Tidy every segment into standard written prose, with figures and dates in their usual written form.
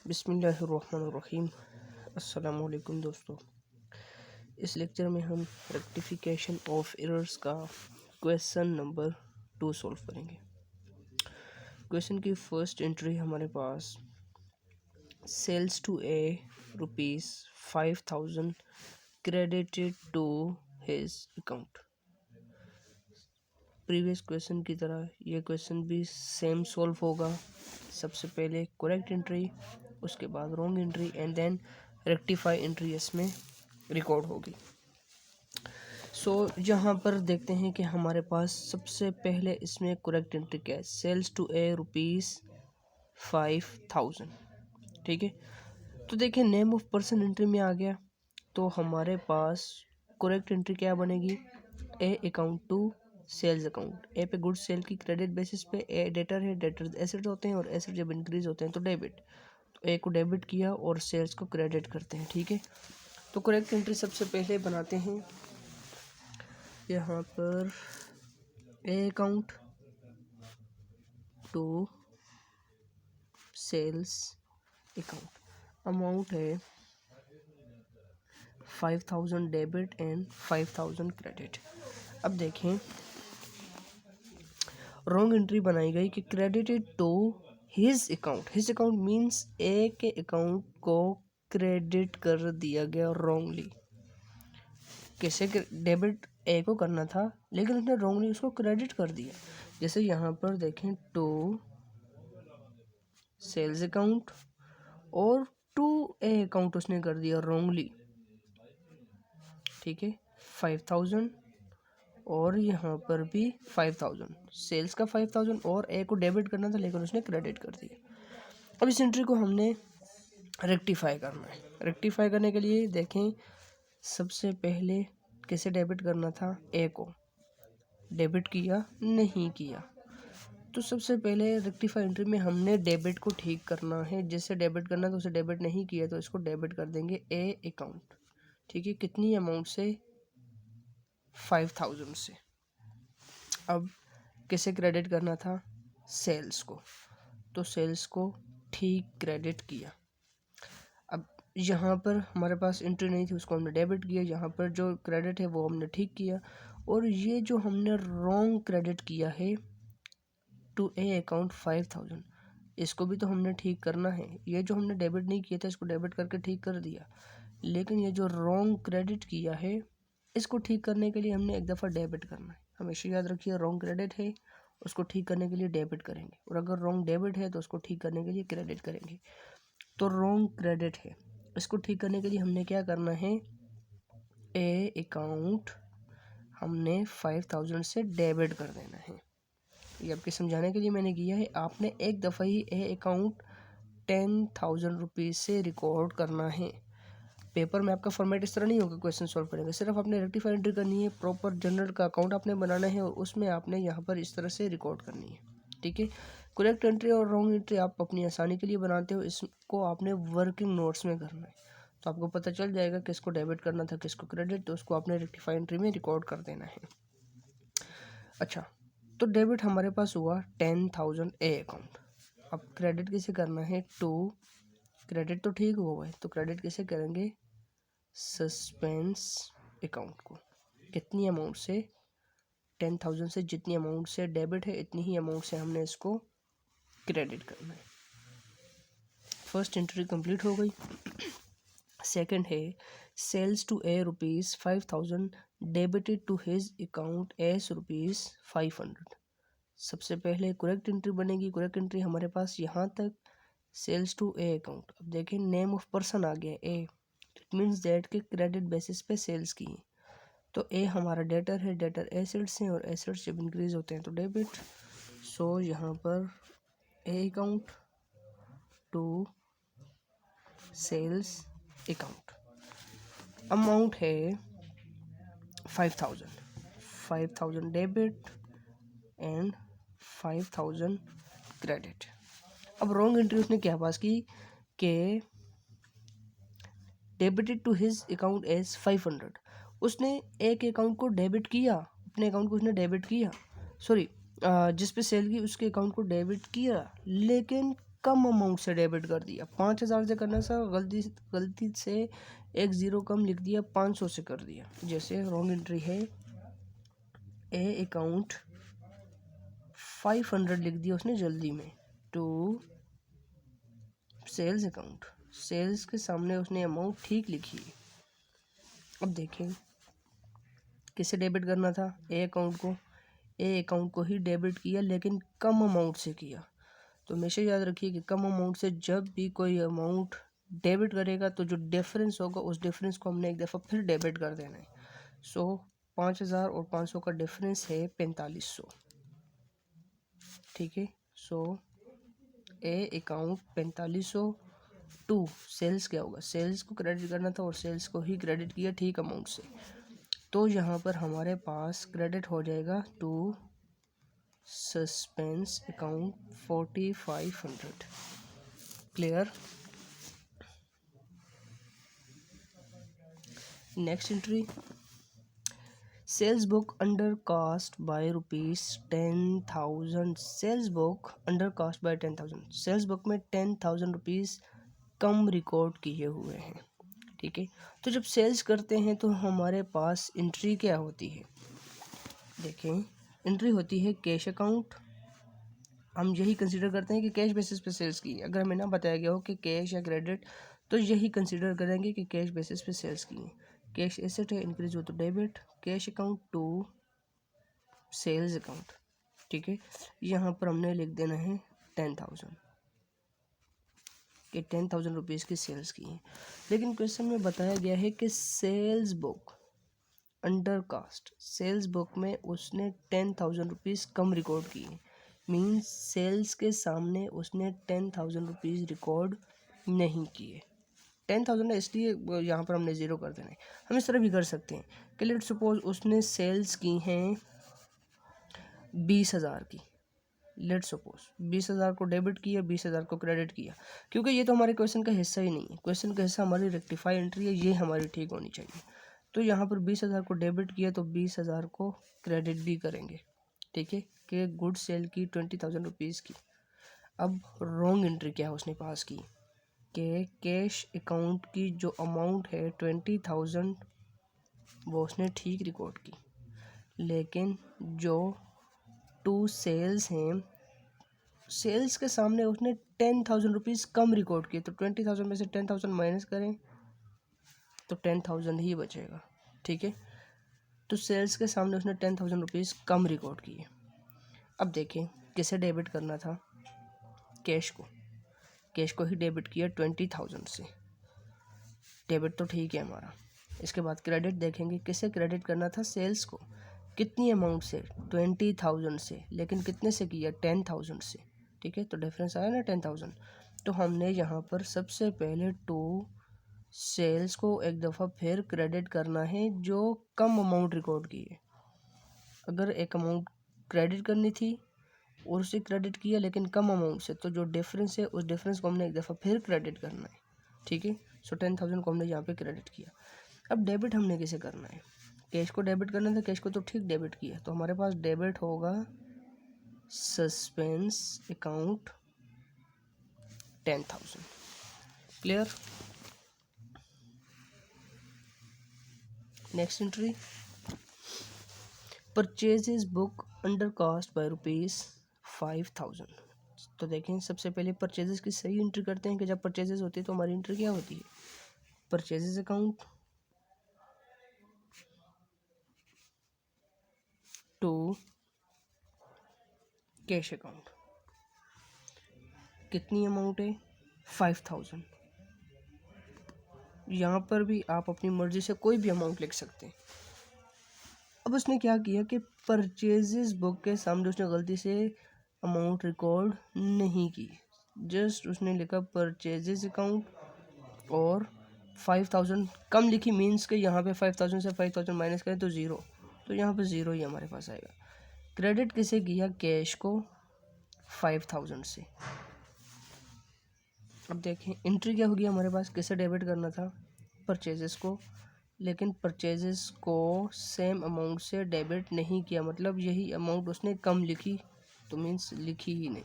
बिस्मिल्लाहिर्रहमानिर्रहीम। अस्सलामु अलैकुम दोस्तों। इस लेक्चर में हम रेक्टिफिकेशन ऑफ एरर्स का क्वेश्चन नंबर 2 सॉल्व करेंगे। क्वेश्चन की फर्स्ट एंट्री हमारे पास sales to A ₹5,000 credited to his account. Previous question की तरह ये क्वेश्चन भी सेम सॉल्व होगा। सबसे पहले करेक्ट एंट्री, उसके बाद wrong entry and then rectify entry इसमें रिकॉर्ड होगी। सो यहाँ पर देखते हैं कि हमारे पास सबसे पहले इसमें करेक्ट एंट्री क्या है। सेल्स टू ए ₹5,000, ठीक है। तो देखिए नेम ऑफ पर्सन एंट्री में आ गया, तो हमारे पास करेक्ट एंट्री क्या बनेगी, A account to sales account. A पे गुड्स सेल की क्रेडिट बेसिस पे, ए डेटर है, डेटर एसेट होते हैं और एसेट जब इंक्रीज होते हैं तो डेबिट। तो ए को डेबिट किया और सेल्स को क्रेडिट करते हैं, ठीक है। तो करेक्ट एंट्री सबसे पहले बनाते हैं यहाँ पर A account to sales account. Amount है 5,000 डेबिट एंड 5,000 क्रेडिट। अब देखें रॉन्ग एंट्री बनाई गई कि credited to his account. His account means A के अकाउंट को क्रेडिट कर दिया गया रॉन्गली। कैसे डेबिट ए को करना था लेकिन उसने रॉन्गली उसको क्रेडिट कर दिया। जैसे यहाँ पर देखें टू सेल्स अकाउंट और टू ए अकाउंट उसने कर दिया रॉन्गली, ठीक है। 5,000 और यहाँ पर भी 5,000, सेल्स का 5,000 और ए को डेबिट करना था लेकिन उसने क्रेडिट कर दिया। अब इस एंट्री को हमने रेक्टिफाई करना है। रेक्टिफाई करने के लिए देखें सबसे पहले कैसे डेबिट करना था, ए को डेबिट किया नहीं किया। तो सबसे पहले रेक्टिफाई एंट्री में हमने डेबिट को ठीक करना है। जैसे डेबिट करना तो उसे डेबिट नहीं किया तो इसको डेबिट कर देंगे ए अकाउंट, ठीक है। कितनी अमाउंट से, 5,000 से। अब कैसे क्रेडिट करना था, सेल्स को, तो सेल्स को ठीक क्रेडिट किया। अब यहाँ पर हमारे पास एंट्री नहीं थी, उसको हमने डेबिट किया। यहाँ पर जो क्रेडिट है वो हमने ठीक किया। और ये जो हमने रॉन्ग क्रेडिट किया है टू ए अकाउंट 5,000, इसको भी तो हमने ठीक करना है। ये जो हमने डेबिट नहीं किया था इसको डेबिट करके ठीक कर दिया, लेकिन ये जो रॉन्ग क्रेडिट किया है इसको ठीक करने के लिए हमने एक दफ़ा डेबिट करना है। हमेशा याद रखिए रॉन्ग क्रेडिट है उसको ठीक करने के लिए डेबिट करेंगे, और अगर रॉन्ग डेबिट है तो उसको ठीक करने के लिए क्रेडिट करेंगे। तो रॉन्ग क्रेडिट है, इसको ठीक करने के लिए हमने क्या करना है, ए अकाउंट हमने 5,000 से डेबिट कर देना है। ये आपके समझाने के लिए मैंने किया है। आपने एक दफ़ा ही ए अकाउंट 10,000 रुपीज़ से रिकॉर्ड करना है। पेपर में आपका फॉर्मेट इस तरह नहीं होगा क्वेश्चन सॉल्व करेंगे, सिर्फ आपने रेक्टिफाई एंट्री करनी है। प्रॉपर जनरल का अकाउंट आपने बनाना है और उसमें आपने यहाँ पर इस तरह से रिकॉर्ड करनी है, ठीक है। करेक्ट एंट्री और रॉन्ग एंट्री आप अपनी आसानी के लिए बनाते हो, इसको आपने वर्किंग नोट्स में करना है तो आपको पता चल जाएगा किसको डेबिट करना था किसको क्रेडिट, तो उसको आपने रेक्टिफाई एंट्री में रिकॉर्ड कर देना है। अच्छा, तो डेबिट हमारे पास हुआ 10,000 ए अकाउंट। अब क्रेडिट कैसे करना है, टू क्रेडिट तो ठीक हुआ है तो क्रेडिट कैसे करेंगे, सस्पेंस अकाउंट को। कितनी अमाउंट से, 10,000 से जितनी अमाउंट से डेबिट है इतनी ही अमाउंट से हमने इसको क्रेडिट करना है। फर्स्ट एंट्री कंप्लीट हो गई। सेकंड है sales to A ₹5,000 debited to his account as ₹500। सबसे पहले करेक्ट एंट्री बनेगी। करेक्ट एंट्री हमारे पास यहाँ तक सेल्स टू ए अकाउंट। अब देखें नेम ऑफ पर्सन आ गया ए, इट मीन्स दैट के क्रेडिट बेसिस पे सेल्स की। तो ए हमारा डेटर है, डेटर एसेट्स हैं और एसेट्स जब इंक्रीज होते हैं तो डेबिट। सो यहाँ पर A account to sales account. Amount है 5,000 डेबिट एंड 5,000 क्रेडिट। अब रॉन्ग एंट्री उसने क्या पास की कि debited to his account as 500। उसने एक अकाउंट को डेबिट किया, अपने अकाउंट को उसने डेबिट किया, सॉरी जिस पे सेल की उसके अकाउंट को डेबिट किया, लेकिन कम अमाउंट से डेबिट कर दिया। 5,000 से करना सा गलती से एक ज़ीरो कम लिख दिया, 500 से कर दिया। जैसे रॉन्ग एंट्री है, ए अकाउंट 500 लिख दिया उसने जल्दी में, टू सेल्स अकाउंट, सेल्स के सामने उसने अमाउंट ठीक लिखी। अब देखें किसे डेबिट करना था, ए अकाउंट को। ए अकाउंट को ही डेबिट किया लेकिन कम अमाउंट से किया। तो हमेशा याद रखिए कि कम अमाउंट से जब भी कोई अमाउंट डेबिट करेगा तो जो डिफरेंस होगा उस डिफरेंस को हमने एक दफ़ा फिर डेबिट कर देना है। सो 5,000 और 500 का डिफरेंस है 4500, ठीक है। सो ए अकाउंट 4500 टू सेल्स क्या होगा, सेल्स को क्रेडिट करना था और सेल्स को ही क्रेडिट किया ठीक अमाउंट से। तो यहाँ पर हमारे पास क्रेडिट हो जाएगा to suspense account 4500। Clear. Next entry, sales book undercast by ₹10,000। Sales book undercast by 10,000, sales book में 10,000 रुपीज़ कम रिकॉर्ड किए हुए हैं, ठीक है। तो जब सेल्स करते हैं तो हमारे पास एंट्री क्या होती है, देखें एंट्री होती है कैश अकाउंट। हम यही कंसीडर करते हैं कि कैश बेसिस पे सेल्स की। अगर हमें ना बताया गया हो कि कैश या क्रेडिट तो यही कंसीडर करेंगे कि कैश बेसिस पे सेल्स की है। कैश एसेट है, इंक्रीज हो तो debit, cash account to sales account, ठीक है। यहाँ पर हमने लिख देना है 10,000 कि 10,000 रुपीज़ की सेल्स की है। लेकिन क्वेश्चन में बताया गया है कि sales book undercast, sales book में उसने 10,000 रुपीज़ कम रिकॉर्ड किए, मीन्स सेल्स के सामने उसने 10,000 रुपीज़ रिकॉर्ड नहीं किए। 10,000 है इसलिए यहाँ पर हमने ज़ीरो कर देना है। हम इस तरह भी कर सकते हैं कि लेट्स सपोज उसने सेल्स की हैं 20,000 की, लेट्स सपोज 20,000 को डेबिट किया, 20,000 को क्रेडिट किया, क्योंकि ये तो हमारे क्वेश्चन का हिस्सा ही नहीं है। क्वेश्चन का हिस्सा हमारी रेक्टिफाई एंट्री है, ये हमारी ठीक होनी चाहिए। तो यहाँ पर 20,000 को डेबिट किया तो 20,000 को क्रेडिट भी करेंगे, ठीक है, कि गुड सेल की 20,000 रुपीज़ की। अब रॉन्ग एंट्री क्या है उसने पास की कि कैश अकाउंट की जो अमाउंट है 20,000 वो उसने ठीक रिकॉर्ड की, लेकिन जो टू सेल्स हैं, सेल्स के सामने उसने 10,000 रुपीज़ कम रिकॉर्ड किए। तो 20,000 में से 10,000 माइनस करें तो 10,000 ही बचेगा, ठीक है। तो सेल्स के सामने उसने 10,000 रुपीज़ कम रिकॉर्ड किए। अब देखें किसे डेबिट करना था, कैश को। कैश को ही डेबिट किया 20,000 से, डेबिट तो ठीक है हमारा। इसके बाद क्रेडिट देखेंगे, किसे क्रेडिट करना था, सेल्स को। कितनी अमाउंट से, 20,000 से, लेकिन कितने से किया, 10,000 से, ठीक है। तो डिफरेंस आया ना 10,000। तो हमने यहाँ पर सबसे पहले टू सेल्स को एक दफ़ा फिर क्रेडिट करना है जो कम अमाउंट रिकॉर्ड की है। अगर एक अमाउंट क्रेडिट करनी थी और उसे क्रेडिट किया लेकिन कम अमाउंट से, तो जो डिफरेंस है उस डिफरेंस को हमने एक दफ़ा फिर क्रेडिट करना है, ठीक है। सो 10,000 को हमने यहाँ पे क्रेडिट किया। अब डेबिट हमने किसे करना है, कैश को डेबिट करना था, कैश को तो ठीक डेबिट किया। तो हमारे पास डेबिट होगा suspense account 10,000। Clear. Next entry, purchases book undercast by ₹5,000। तो देखें सबसे पहले परचेजेस की सही एंट्री करते हैं कि जब परचेजेस होती है तो हमारी एंट्री क्या होती है, purchases account to cash account. कितनी अमाउंट है, 5,000। यहाँ पर भी आप अपनी मर्जी से कोई भी अमाउंट लिख सकते हैं। अब उसने क्या किया कि परचेजेस बुक के सामने उसने गलती से अमाउंट रिकॉर्ड नहीं की, जस्ट उसने लिखा परचेजेस अकाउंट और 5,000 कम लिखी, मीन्स के यहाँ पे 5,000 से 5,000 माइनस करें तो ज़ीरो, तो यहाँ पे ज़ीरो ही हमारे पास आएगा। क्रेडिट किसे किया, कैश को 5,000 से। अब देखें एंट्री क्या होगी हमारे पास, किसे डेबिट करना था, परचेजेस को, लेकिन परचेजेस को सेम अमाउंट से डेबिट नहीं किया, मतलब यही अमाउंट उसने कम लिखी, तो मीन्स लिखी ही नहीं।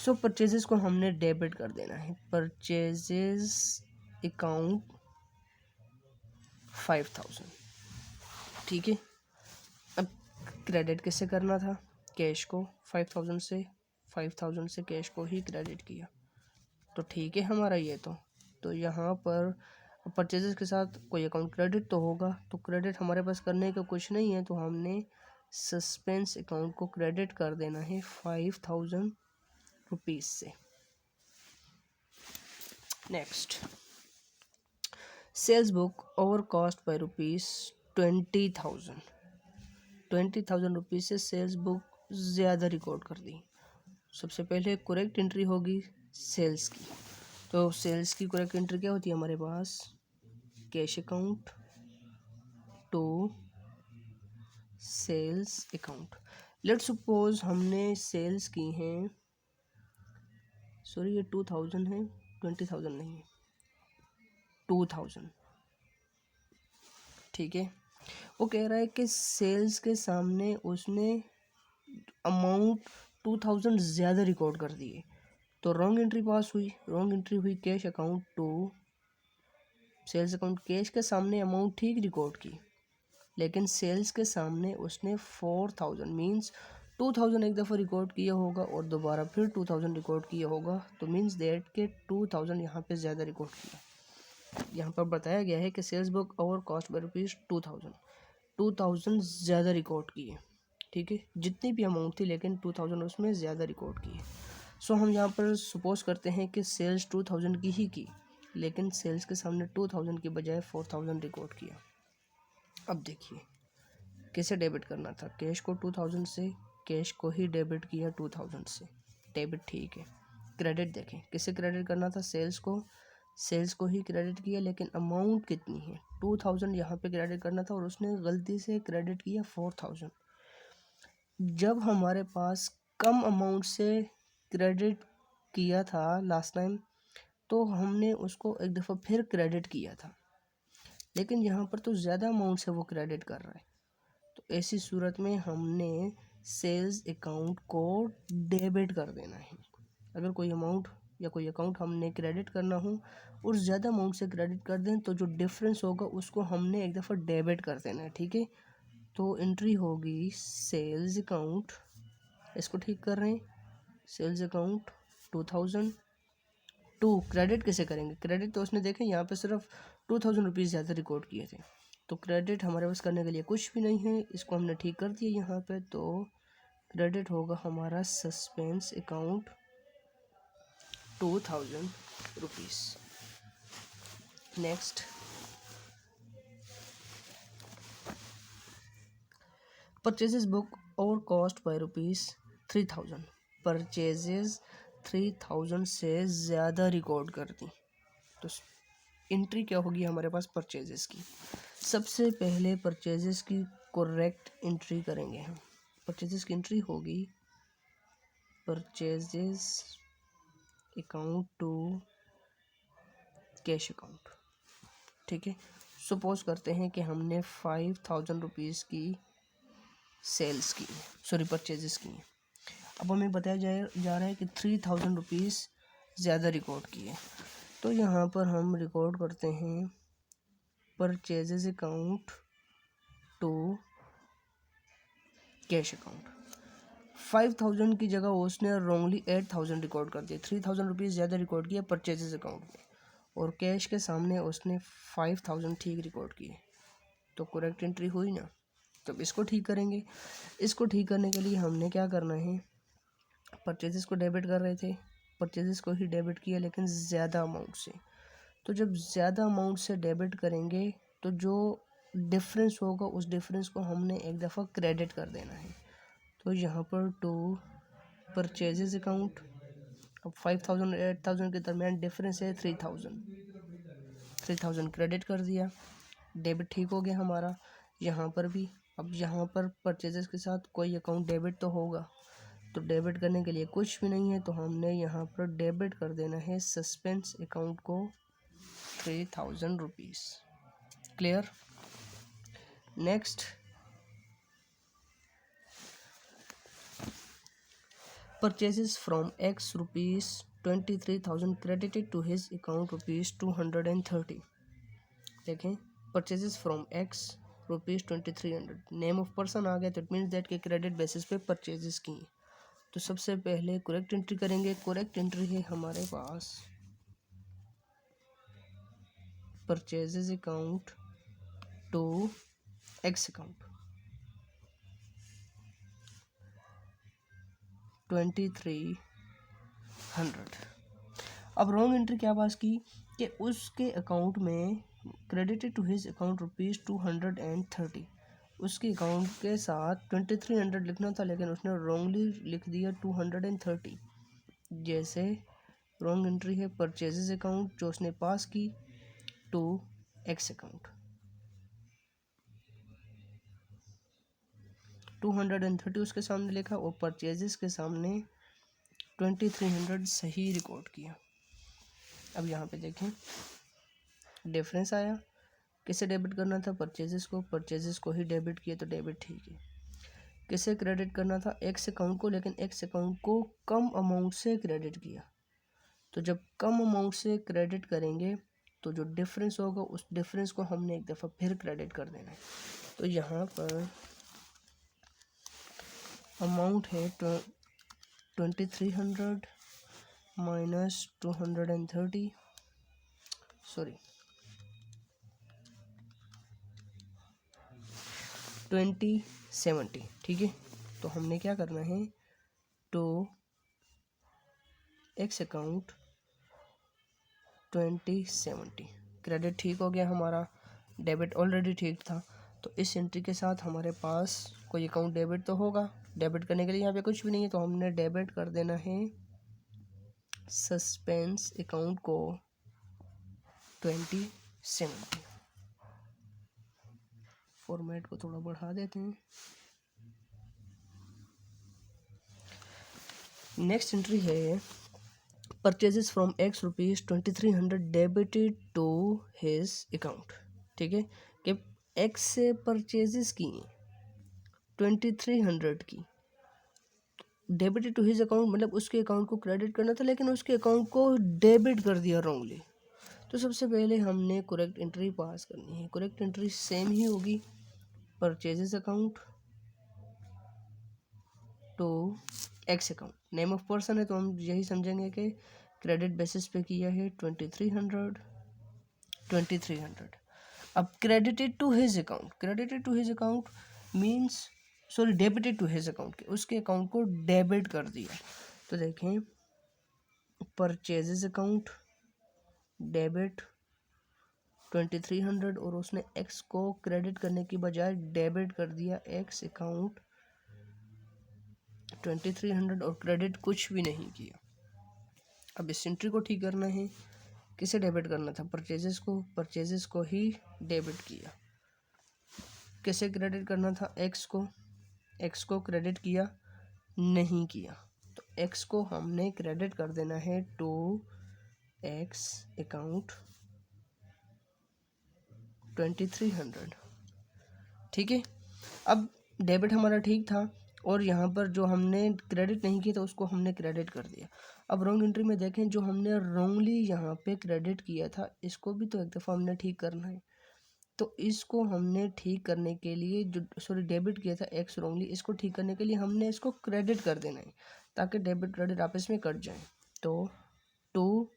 सो परचेजेस को हमने डेबिट कर देना है। परचेजेस अकाउंट 5000, ठीक है। अब क्रेडिट किससे करना था? कैश को 5000 से कैश को ही क्रेडिट किया, तो ठीक है हमारा ये। तो यहाँ पर परचेजेस के साथ कोई अकाउंट क्रेडिट तो होगा, तो क्रेडिट हमारे पास करने का कुछ नहीं है, तो हमने सस्पेंस अकाउंट को क्रेडिट कर देना है 5000 रुपीज़ से। Next, sales book overcast by rupees 20,000 rupees से सेल्स बुक ज़्यादा रिकॉर्ड कर दी। सबसे पहले करेक्ट एंट्री होगी सेल्स की। तो सेल्स की करेक्ट एंट्री क्या होती है हमारे पास? Cash account to sales account. Let's suppose हमने सेल्स की हैं, सॉरी ये 2000 है, 20,000 नहीं है, 2000, ठीक है। वो कह रहा है कि सेल्स के सामने उसने अमाउंट 2000 ज़्यादा रिकॉर्ड कर दिए, तो रॉन्ग एंट्री पास हुई। रॉन्ग एंट्री हुई cash account to sales account. Cash के सामने अमाउंट ठीक रिकॉर्ड की, लेकिन सेल्स के सामने उसने 4000 मीन्स 2000 एक दफ़ा रिकॉर्ड किया होगा और दोबारा फिर 2000 रिकॉर्ड किया होगा, तो मीन्स दैट के 2000 यहाँ पे ज़्यादा रिकॉर्ड किया। यहाँ पर बताया गया है कि sales book overcast by rupees 2000 ज़्यादा रिकॉर्ड किए, ठीक है। जितनी भी अमाउंट थी लेकिन 2000 उसमें ज़्यादा रिकॉर्ड किए। सो हम यहाँ पर सपोज करते हैं कि सेल्स 2000 की, लेकिन सेल्स के सामने 2000 की बजाय 4000 रिकॉर्ड किया। अब देखिए कैसे डेबिट करना था। कैश को 2000 से कैश को ही डेबिट किया 2000 से, डेबिट ठीक है। क्रेडिट देखें किसे क्रेडिट करना था? सेल्स को ही क्रेडिट किया, लेकिन अमाउंट कितनी है? 2000 यहाँ पे क्रेडिट करना था और उसने गलती से क्रेडिट किया 4000। जब हमारे पास कम अमाउंट से क्रेडिट किया था लास्ट टाइम, तो हमने उसको एक दफ़ा फिर क्रेडिट किया था, लेकिन यहाँ पर तो ज़्यादा अमाउंट से वो क्रेडिट कर रहा है। तो ऐसी सूरत में हमने सेल्स अकाउंट को डेबिट कर देना है। अगर कोई अमाउंट या कोई अकाउंट हमने क्रेडिट करना हो और ज़्यादा अमाउंट से क्रेडिट कर दें, तो जो डिफरेंस होगा उसको हमने एक दफ़ा डेबिट कर देना है, ठीक है। तो एंट्री होगी सेल्स अकाउंट, इसको ठीक कर रहे हैं, सेल्स अकाउंट 2000 टू क्रेडिट कैसे करेंगे? क्रेडिट तो उसने देखें यहाँ पे सिर्फ 2000 रुपीज़ ज़्यादा रिकॉर्ड किए थे, तो क्रेडिट हमारे पास करने के लिए कुछ भी नहीं है, इसको हमने ठीक कर दिया यहाँ पे। तो क्रेडिट होगा हमारा suspense account 2000 rupees. Next, purchases book और कॉस्ट बाय रुपीज़ 3000। परचेजेस 3000 से ज़्यादा रिकॉर्ड कर दी, तो एंट्री क्या होगी हमारे पास परचेजेस की? सबसे पहले परचेजेस की करेक्ट एंट्री करेंगे हम। परचेजेस की एंट्री होगी purchases account to cash account, ठीक है। सपोज करते हैं कि हमने 5000 रुपीज़ की सेल्स की, सॉरी परचेजेस की। अब हमें बताया जा रहा है कि 3000 रुपीज़ ज़्यादा रिकॉर्ड किए, तो यहाँ पर हम रिकॉर्ड करते हैं purchases account to cash account. 5000 की जगह उसने रॉन्गली 8000 रिकॉर्ड कर दिया, 3000 रुपीज़ ज़्यादा रिकॉर्ड किया परचेजेस अकाउंट में, और कैश के सामने उसने 5000 ठीक रिकॉर्ड किए, तो करेक्ट एंट्री हुई ना। तो इसको ठीक करेंगे। इसको ठीक करने के लिए हमने क्या करना है? परचेजेस को डेबिट कर रहे थे, परचेजेस को ही डेबिट किया लेकिन ज़्यादा अमाउंट से। तो जब ज़्यादा अमाउंट से डेबिट करेंगे तो जो डिफरेंस होगा उस डिफरेंस को हमने एक दफ़ा क्रेडिट कर देना है। तो यहाँ पर टू परचेजेस अकाउंट, अब 5000 और 8000 के दरमियान डिफरेंस है 3000 क्रेडिट कर दिया, डेबिट ठीक हो गया हमारा। यहाँ पर भी, अब यहाँ पर परचेजेस के साथ कोई अकाउंट डेबिट तो होगा, तो डेबिट करने के लिए कुछ भी नहीं है, तो हमने यहाँ पर डेबिट कर देना है सस्पेंस अकाउंट को 3000 rupees. Clear? Next, purchases from X ₹23,000 credited to his account ₹230। देखें, purchases from X ₹2300, name of person आ गया, तो इट मीन्स दैट के क्रेडिट बेसिस पे परचेजेस की। तो सबसे पहले करेक्ट एंट्री करेंगे। करेक्ट एंट्री है हमारे पास purchases account to X account 2300। अब रॉन्ग एंट्री क्या पास की कि उसके अकाउंट में क्रेडिटेड टू हिज अकाउंट ₹230, उसके अकाउंट के साथ 2300 लिखना था, लेकिन उसने रॉन्गली लिख दिया 230। जैसे रॉन्ग एंट्री है परचेजेस अकाउंट जो उसने पास की टू एक्स अकाउंट 230 उसके सामने लिखा और परचेजेस के सामने 2300 सही रिकॉर्ड किया। अब यहाँ पे देखें डिफरेंस आया। किसे डेबिट करना था? परचेजेस को। परचेजेस को ही डेबिट किया तो डेबिट ठीक है। किसे क्रेडिट करना था? एक्स अकाउंट को, लेकिन एक्स अकाउंट को कम अमाउंट से क्रेडिट किया। तो जब कम अमाउंट से क्रेडिट करेंगे तो जो डिफरेंस होगा उस डिफरेंस को हमने एक दफ़ा फिर क्रेडिट कर देना है। तो यहाँ पर अमाउंट है 2300 माइनस 230, सॉरी 2070, ठीक है। तो हमने क्या करना है, टू एक्स अकाउंट 2070 क्रेडिट ठीक हो गया हमारा, डेबिट ऑलरेडी ठीक था। तो इस एंट्री के साथ हमारे पास कोई अकाउंट डेबिट तो होगा। डेबिट करने के लिए यहाँ पे कुछ भी नहीं है, तो हमने डेबिट कर देना है सस्पेंस अकाउंट को 2070। फॉर्मेट को थोड़ा बढ़ा देते हैं। नेक्स्ट एंट्री है purchases from X ₹2300 debited to his account. ठीक है, कि एक्स से परचेजेस की 2300 की डेबिटेड टू हिज अकाउंट, मतलब उसके अकाउंट को क्रेडिट करना था, लेकिन उसके अकाउंट को डेबिट कर दिया रॉन्गली। तो सबसे पहले हमने करेक्ट एंट्री पास करनी है। करेक्ट एंट्री सेम ही होगी, purchases account to X account. Name of person है तो हम यही समझेंगे कि क्रेडिट बेसिस पे किया है 2300। अब credited to his account, credited to his account means sorry debited to his account, के उसके अकाउंट को डेबिट कर दिया। तो देखें परचेजेस अकाउंट डेबिट 2300 और उसने एक्स को क्रेडिट करने की बजाय डेबिट कर दिया एक्स अकाउंट 2300 और क्रेडिट कुछ भी नहीं किया। अब इस एंट्री को ठीक करना है। किसे डेबिट करना था? परचेजेस को। परचेजेस को ही डेबिट किया। किसे क्रेडिट करना था? एक्स को। एक्स को क्रेडिट किया नहीं किया, तो एक्स को हमने क्रेडिट कर देना है टू एक्स अकाउंट 2300। ठीक है, अब डेबिट हमारा ठीक था और यहाँ पर जो हमने क्रेडिट नहीं किया था उसको हमने क्रेडिट कर दिया। अब रॉन्ग एंट्री में देखें जो हमने रॉन्गली यहाँ पे क्रेडिट किया था इसको भी तो एक दफ़ा हमने ठीक करना है। तो इसको हमने ठीक करने के लिए जो सॉरी डेबिट किया था एक्स रॉन्गली, इसको ठीक करने के लिए हमने इसको क्रेडिट कर देना है ताकि डेबिट क्रेडिट आपस में कट जाए। तो टू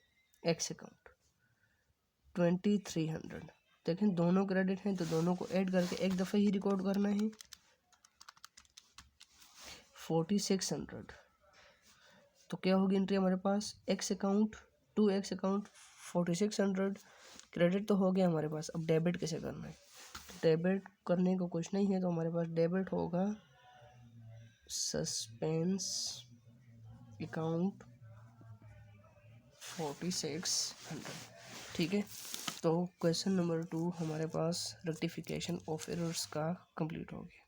एक्स अकाउंट 2300, देखें दोनों क्रेडिट हैं तो दोनों को ऐड करके एक दफ़ा ही रिकॉर्ड करना है 4600। तो क्या होगी एंट्री हमारे पास? X account to X account 4600 credit तो हो गया हमारे पास। अब डेबिट कैसे करना है? डेबिट करने को कुछ नहीं है, तो हमारे पास डेबिट होगा सस्पेंस अकाउंट 4600। ठीक है, तो क्वेश्चन नंबर 2 हमारे पास रेक्टिफिकेशन ऑफ एरर्स का कंप्लीट हो गया।